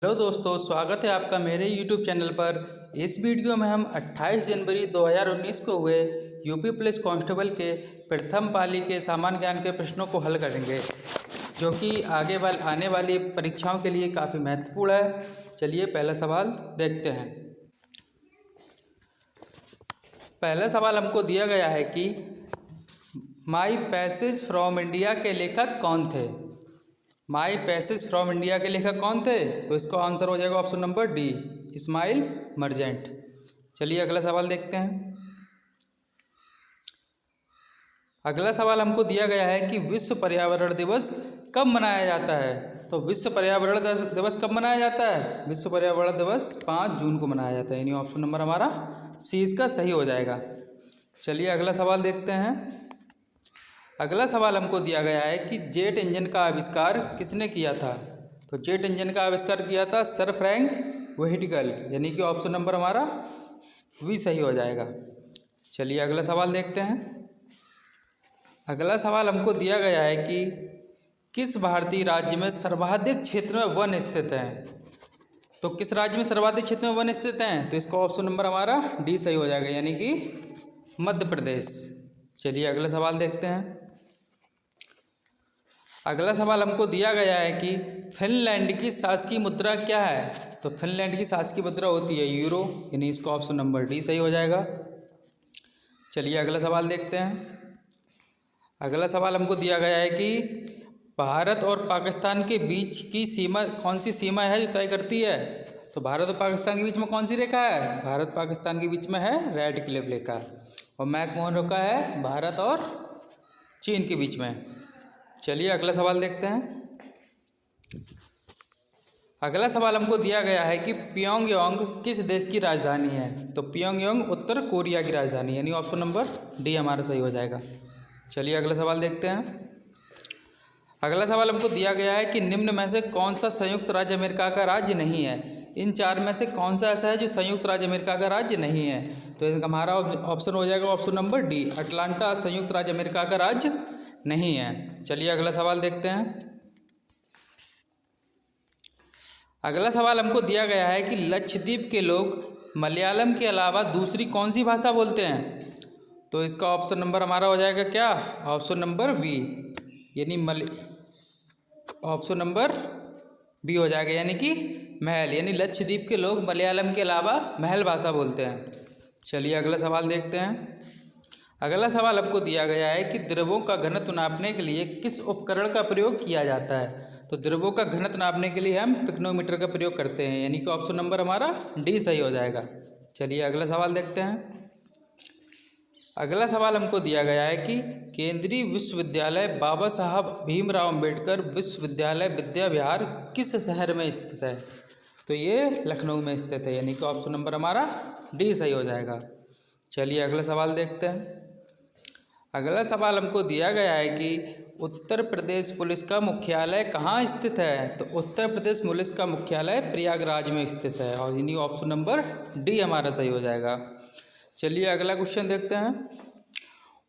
Hello दोस्तों, स्वागत है आपका मेरे YouTube चैनल पर। इस वीडियो में हम 28 जनवरी 2019 को हुए यूपी पुलिस कांस्टेबल के प्रथम पाली के सामान्य ज्ञान के प्रश्नों को हल करेंगे, जो कि आने वाली परीक्षाओं के लिए काफ़ी महत्वपूर्ण है। चलिए पहला सवाल देखते हैं। पहला सवाल हमको दिया गया है कि माई पैसेज फ्रॉम इंडिया के लेखक कौन थे। माई पैसेज फ्रॉम इंडिया के लेखक कौन थे? तो इसका आंसर हो जाएगा option number D, Ismail Merchant. चलिए अगला सवाल देखते हैं। अगला सवाल हमको दिया गया है कि विश्व पर्यावरण दिवस कब मनाया जाता है। तो विश्व पर्यावरण दिवस कब मनाया जाता है? विश्व पर्यावरण दिवस 5 जून को मनाया जाता है, यानी ऑप्शन नंबर हमारा सी इसका सही हो जाएगा। चलिए अगला सवाल देखते हैं। अगला सवाल हमको दिया गया है कि जेट इंजन का आविष्कार किसने किया था। तो जेट इंजन का आविष्कार किया था सर फ्रैंक व्हिटिकल, यानी कि ऑप्शन नंबर हमारा वी सही हो जाएगा। चलिए अगला सवाल देखते हैं। अगला सवाल हमको दिया गया है कि किस भारतीय राज्य में सर्वाधिक क्षेत्र में वन स्थित हैं। तो किस राज्य में सर्वाधिक क्षेत्र में वन स्थित हैं? तो इसका ऑप्शन नंबर हमारा डी सही हो जाएगा, यानी कि मध्य प्रदेश। चलिए अगला सवाल देखते हैं। अगला सवाल हमको दिया गया है कि फिनलैंड की शासकीय मुद्रा क्या है। तो फिनलैंड की शासकीय मुद्रा होती है यूरो, यानी इसका ऑप्शन नंबर डी सही हो जाएगा। चलिए अगला सवाल देखते हैं। अगला सवाल हमको दिया गया है कि भारत और पाकिस्तान के बीच की सीमा कौन सी सीमा है जो तय करती है। तो भारत और पाकिस्तान के बीच में कौन सी रेखा है? भारत पाकिस्तान के बीच में है रेड क्लिफ रेखा, और मैकमोहन रेखा है भारत और चीन के बीच में। चलिए अगला सवाल देखते हैं। अगला सवाल हमको दिया गया है कि प्योंगयांग किस देश की राजधानी है। तो प्योंगयांग उत्तर कोरिया की राजधानी है, यानी ऑप्शन नंबर डी हमारा सही हो जाएगा। चलिए अगला सवाल देखते हैं। अगला सवाल हमको दिया गया है कि निम्न में से कौन सा संयुक्त राज्य अमेरिका का राज्य नहीं है। इन चार में से कौन सा ऐसा है जो संयुक्त राज्य अमेरिका का राज्य नहीं है? तो हमारा ऑप्शन हो जाएगा ऑप्शन नंबर डी, अटलांटा संयुक्त राज्य अमेरिका का राज्य नहीं है। चलिए अगला सवाल देखते हैं। अगला सवाल हमको दिया गया है कि लक्षद्वीप के लोग मलयालम के अलावा दूसरी कौन सी भाषा बोलते हैं। तो इसका ऑप्शन नंबर हमारा हो जाएगा क्या? ऑप्शन नंबर बी, यानी ऑप्शन नंबर बी हो जाएगा, यानी कि महल, यानी लक्षद्वीप के लोग मलयालम के अलावा महल भाषा बोलते हैं। चलिए अगला सवाल देखते हैं। अगला सवाल हमको दिया गया है कि द्रव्यों का घनत्व नापने के लिए किस उपकरण का प्रयोग किया जाता है। तो द्रव्यों का घनत्व नापने के लिए हम पिक्नोमीटर का प्रयोग करते हैं, यानी कि ऑप्शन नंबर हमारा डी सही हो जाएगा। चलिए अगला सवाल देखते हैं। अगला सवाल हमको दिया गया है कि केंद्रीय विश्वविद्यालय बाबा साहब भीमराव अम्बेडकर विश्वविद्यालय विद्या विहार किस शहर में स्थित है। तो ये लखनऊ में स्थित है, यानी कि ऑप्शन नंबर हमारा डी सही हो जाएगा। चलिए अगला सवाल देखते हैं। अगला सवाल हमको दिया गया है कि उत्तर प्रदेश पुलिस का मुख्यालय कहाँ स्थित है। तो उत्तर प्रदेश पुलिस का मुख्यालय प्रयागराज में स्थित है, और यानी ऑप्शन नंबर डी हमारा सही हो जाएगा। चलिए अगला क्वेश्चन देखते हैं।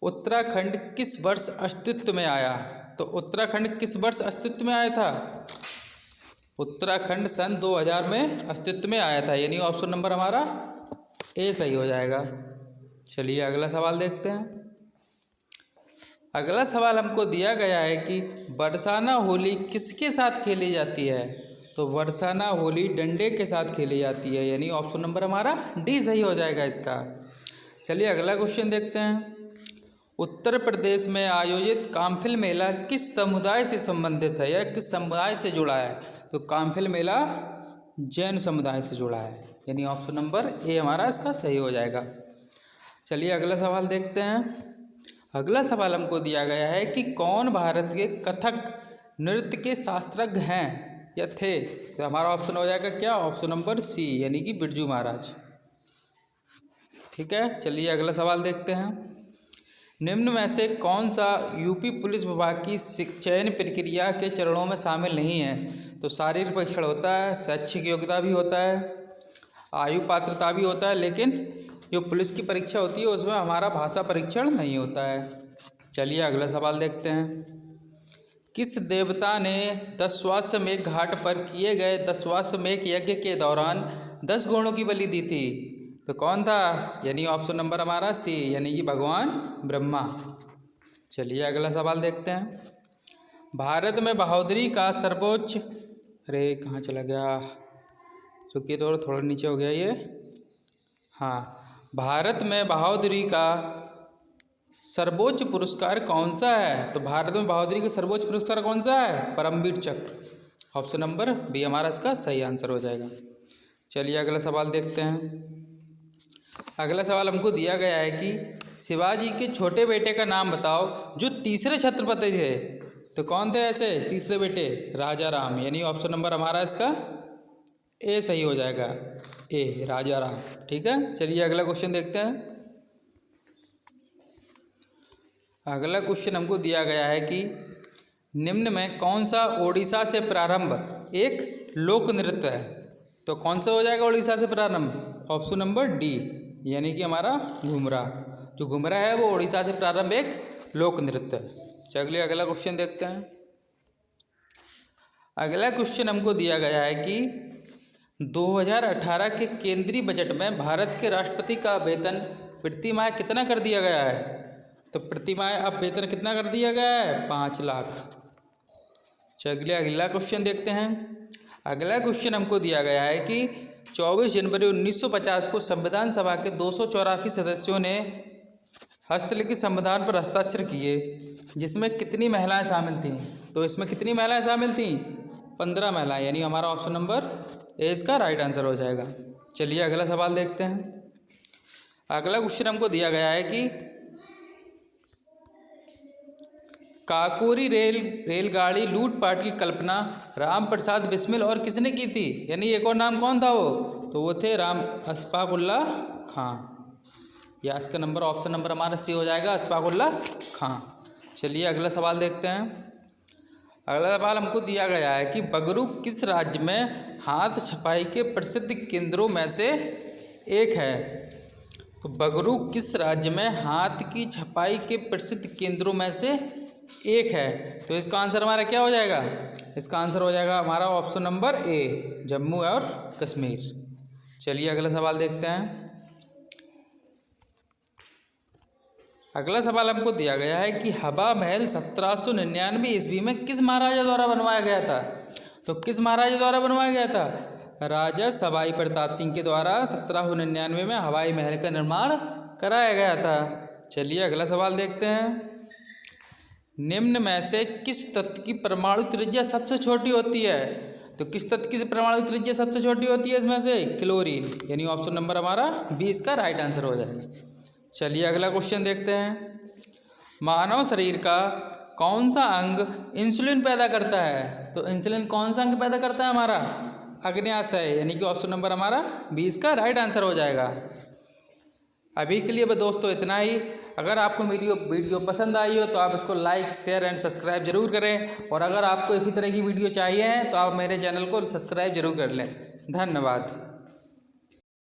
उत्तराखंड किस वर्ष अस्तित्व में आया। तो उत्तराखंड किस वर्ष अस्तित्व में आया था? उत्तराखंड सन 2000 में अस्तित्व में आया था, यानी ऑप्शन नंबर हमारा ए सही हो जाएगा। चलिए अगला सवाल देखते हैं। अगला सवाल हमको दिया गया है कि बरसाना होली किसके साथ खेली जाती है। तो बरसाना होली डंडे के साथ खेली जाती है, यानी ऑप्शन नंबर हमारा डी सही हो जाएगा इसका। चलिए अगला क्वेश्चन देखते हैं। उत्तर प्रदेश में आयोजित कामफिल मेला किस समुदाय से संबंधित है या किस समुदाय से जुड़ा है। तो कामफिल मेला जैन समुदाय से जुड़ा है, यानी ऑप्शन नंबर ए हमारा इसका सही हो जाएगा। चलिए अगला सवाल देखते हैं। अगला सवाल हमको दिया गया है कि कौन भारत के कथक नृत्य के शास्त्रज्ञ हैं या थे। तो हमारा ऑप्शन हो जाएगा क्या? ऑप्शन नंबर सी, यानी कि बिरजू महाराज। ठीक है, चलिए अगला सवाल देखते हैं। निम्न में से कौन सा यूपी पुलिस विभाग की चयन प्रक्रिया के चरणों में शामिल नहीं है। तो शारीरिक परीक्षण होता है, शैक्षिक योग्यता भी होता है, आयु पात्रता भी होता है, लेकिन जो पुलिस की परीक्षा होती है उसमें हमारा भाषा परीक्षण नहीं होता है। चलिए अगला सवाल देखते हैं। किस देवता ने दशाश्वमेध घाट पर किए गए दशाश्वमेध यज्ञ के दौरान 10 घोड़ों की बलि दी थी? तो कौन था? यानी ऑप्शन नंबर हमारा सी, यानी कि भगवान ब्रह्मा। चलिए अगला सवाल देखते हैं। भारत में बहादुरी का सर्वोच्च, अरे कहाँ चला गया, रुकिए थोड़ा नीचे हो गया ये। हाँ, भारत में बहादुरी का सर्वोच्च पुरस्कार कौन सा है? तो भारत में बहादुरी का सर्वोच्च पुरस्कार कौन सा है? परमवीर चक्र। ऑप्शन नंबर बी हमारा इसका सही आंसर हो जाएगा। चलिए अगला सवाल देखते हैं। अगला सवाल हमको दिया गया है कि शिवाजी के छोटे बेटे का नाम बताओ जो तीसरे छत्रपति थे। तो कौन थे ऐसे तीसरे बेटे? राजा राम, यानी ऑप्शन नंबर हमारा इसका ए सही हो जाएगा, ए राजा राम। ठीक है, चलिए अगला क्वेश्चन देखते हैं। अगला क्वेश्चन हमको दिया गया है कि निम्न में कौन सा ओडिशा से प्रारंभ एक लोक नृत्य है? तो कौन सा हो जाएगा ओडिशा से प्रारंभ? ऑप्शन नंबर डी, यानी कि हमारा घुमरा। जो घुमरा है वो ओडिशा से प्रारंभ एक लोक नृत्य है। चलिए अगला क्वेश्चन देखते हैं। अगला क्वेश्चन हमको दिया गया है कि 2018 के केंद्रीय बजट में भारत के राष्ट्रपति का वेतन प्रतिमाह कितना कर दिया गया है? तो प्रतिमाह अब वेतन कितना कर दिया गया है? 5 लाख। चलिए अगला क्वेश्चन देखते हैं। अगला क्वेश्चन हमको दिया गया है कि 24 जनवरी 1950 को संविधान सभा के 284 सदस्यों ने हस्तलिखित संविधान पर हस्ताक्षर किए, जिसमें कितनी महिलाएं शामिल थीं? तो इसमें कितनी महिलाएं शामिल थीं? 15 महिलाएं, यानी हमारा ऑप्शन नंबर ए इसका राइट आंसर हो जाएगा। चलिए अगला सवाल देखते हैं। अगला क्वेश्चन हमको दिया गया है कि काकोरी रेलगाड़ी लूटपाट की कल्पना राम प्रसाद बिस्मिल और किसने की थी? यानी एक और नाम कौन था वो? तो वो थे राम अशफाक उल्लाह खां, या इसका नंबर ऑप्शन नंबर हमारा सी हो जाएगा, अशफाक उल्लाह खां। चलिए अगला सवाल देखते हैं। अगला सवाल हमको दिया गया है कि बगरू किस राज्य में हाथ छपाई के प्रसिद्ध केंद्रों में से एक है? तो बगरू किस राज्य में हाथ की छपाई के प्रसिद्ध केंद्रों में से एक है? तो इसका आंसर हमारा क्या हो जाएगा? इसका आंसर हो जाएगा हमारा ऑप्शन नंबर ए, जम्मू और कश्मीर। चलिए अगला सवाल देखते हैं। अगला सवाल हमको दिया गया है कि हवा महल 1799 ईस्वी में किस महाराजा द्वारा बनवाया गया था? तो किस महाराजा द्वारा बनवाया गया था? राजा सवाई प्रताप सिंह के द्वारा 1799 में हवाई महल का निर्माण कराया गया था। चलिए अगला सवाल देखते हैं। निम्न में से किस तत्व की परमाणु त्रिज्या सबसे छोटी होती है? तो किस तत्व की परमाणु त्रिज्या सबसे छोटी होती है इसमें से? क्लोरीन, यानी ऑप्शन नंबर हमारा बी इसका राइट आंसर हो जाएगा। चलिए अगला क्वेश्चन देखते हैं। मानव शरीर का कौन सा अंग इंसुलिन पैदा करता है? तो इंसुलिन कौन सा अंग पैदा करता है हमारा? अग्न्याशय, यानी कि ऑप्शन नंबर हमारा बी इसका राइट आंसर हो जाएगा। अभी के लिए बस दोस्तों इतना ही। अगर आपको मेरी वीडियो पसंद आई हो तो आप इसको लाइक शेयर एंड सब्सक्राइब जरूर करें, और अगर आपको इसी तरह की वीडियो चाहिए है तो आप मेरे चैनल को सब्सक्राइब जरूर कर लें। धन्यवाद।